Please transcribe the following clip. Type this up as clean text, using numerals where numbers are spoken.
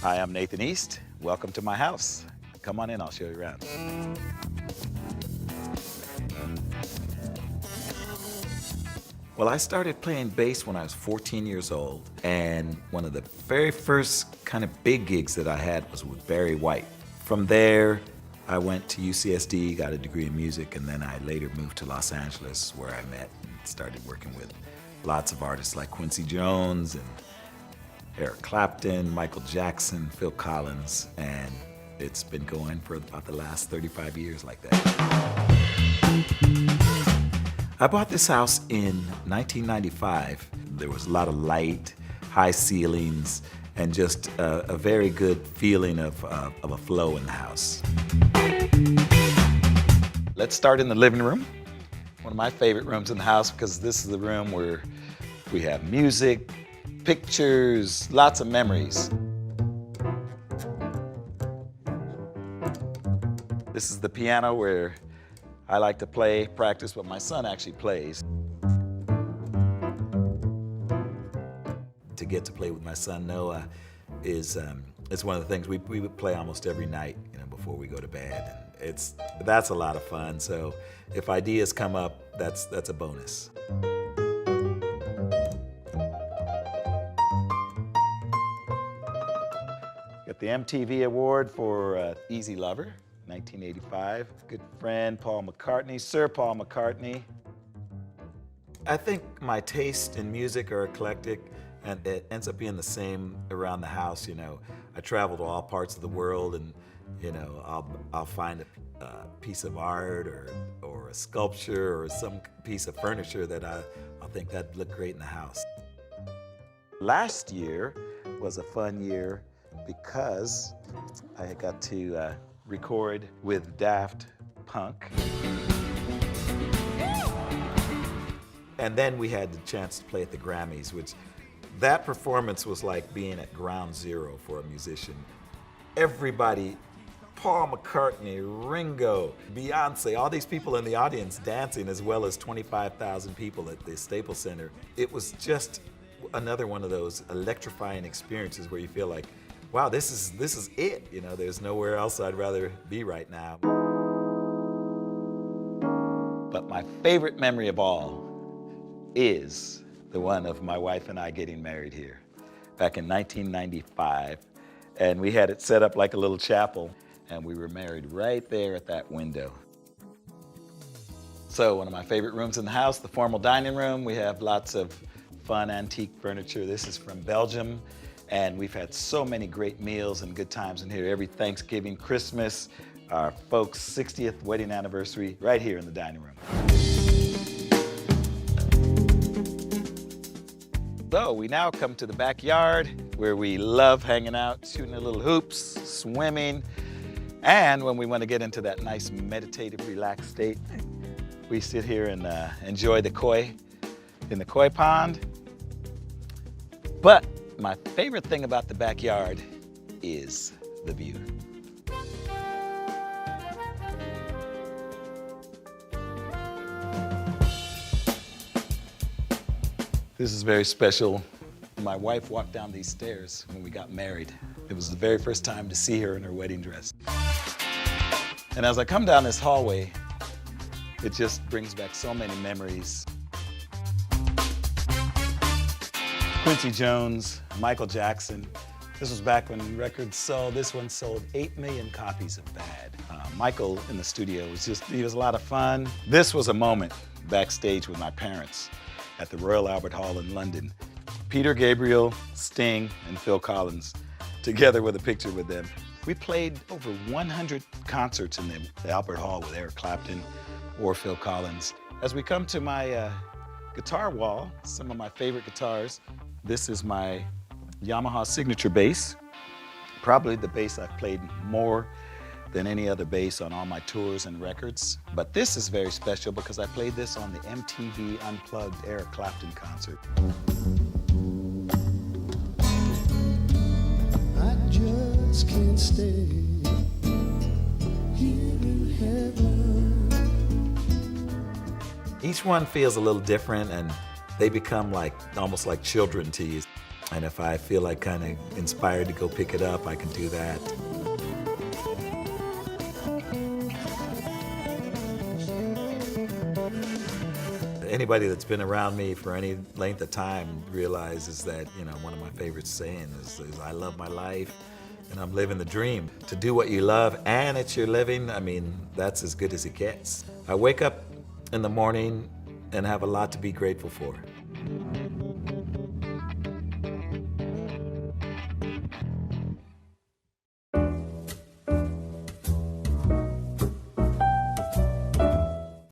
Hi, I'm Nathan East. Welcome to my house. Come on in, I'll show you around. Well, I started playing bass when I was 14 years old, and one of the very first kind of big gigs that I had was with Barry White. From there, I went to UCSD, got a degree in music, and then I later moved to Los Angeles where I met and started working with lots of artists like Quincy Jones and Eric Clapton, Michael Jackson, Phil Collins, and it's been going for about the last 35 years like that. I bought this house in 1995. There was a lot of light, high ceilings, and just a very good feeling of a flow in the house. Let's start in the living room. One of my favorite rooms in the house because this is the room where we have music, pictures, lots of memories. This is the piano where I like to play, practice, but my son actually plays. To get to play with my son Noah is it's one of the things we would play almost every night, before we go to bed. And that's a lot of fun. So if ideas come up, that's a bonus. Got the MTV Award for Easy Lover, 1985. Good friend Paul McCartney, Sir Paul McCartney. I think my taste in music are eclectic, and it ends up being the same around the house. I travel to all parts of the world, and I'll find a piece of art or a sculpture or some piece of furniture that I'll think that'd look great in the house. Last year was a fun year because I got to record with Daft Punk. And then we had the chance to play at the Grammys, which that performance was like being at ground zero for a musician. Everybody, Paul McCartney, Ringo, Beyonce, all these people in the audience dancing, as well as 25,000 people at the Staples Center. It was just another one of those electrifying experiences where you feel like, wow, this is it. There's nowhere else I'd rather be right now. But my favorite memory of all is the one of my wife and I getting married here back in 1995. And we had it set up like a little chapel, and we were married right there at that window. So one of my favorite rooms in the house, the formal dining room. We have lots of fun antique furniture. This is from Belgium. And we've had so many great meals and good times in here. Every Thanksgiving, Christmas, our folks' 60th wedding anniversary, right here in the dining room. So we now come to the backyard where we love hanging out, shooting a little hoops, swimming. And when we want to get into that nice meditative, relaxed state, we sit here and enjoy the koi in the koi pond. But my favorite thing about the backyard is the view. This is very special. My wife walked down these stairs when we got married. It was the very first time to see her in her wedding dress. And as I come down this hallway, it just brings back so many memories. Quincy Jones, Michael Jackson. This was back when records sold. This one sold 8 million copies of Bad. Michael in the studio he was a lot of fun. This was a moment backstage with my parents at the Royal Albert Hall in London. Peter Gabriel, Sting, and Phil Collins, together with a picture with them. We played over 100 concerts in the Albert Hall with Eric Clapton or Phil Collins. As we come to my guitar wall, some of my favorite guitars. This is my Yamaha signature bass, probably the bass I've played more than any other bass on all my tours and records. But this is very special because I played this on the MTV Unplugged Eric Clapton concert. I just can't stay here in heaven. Each one feels a little different, and they become almost like children to you. And if I feel like kind of inspired to go pick it up, I can do that. Anybody that's been around me for any length of time realizes that, you know, one of my favorite sayings is I love my life and I'm living the dream. To do what you love and it's your living, I mean, that's as good as it gets. I wake up in the morning and have a lot to be grateful for.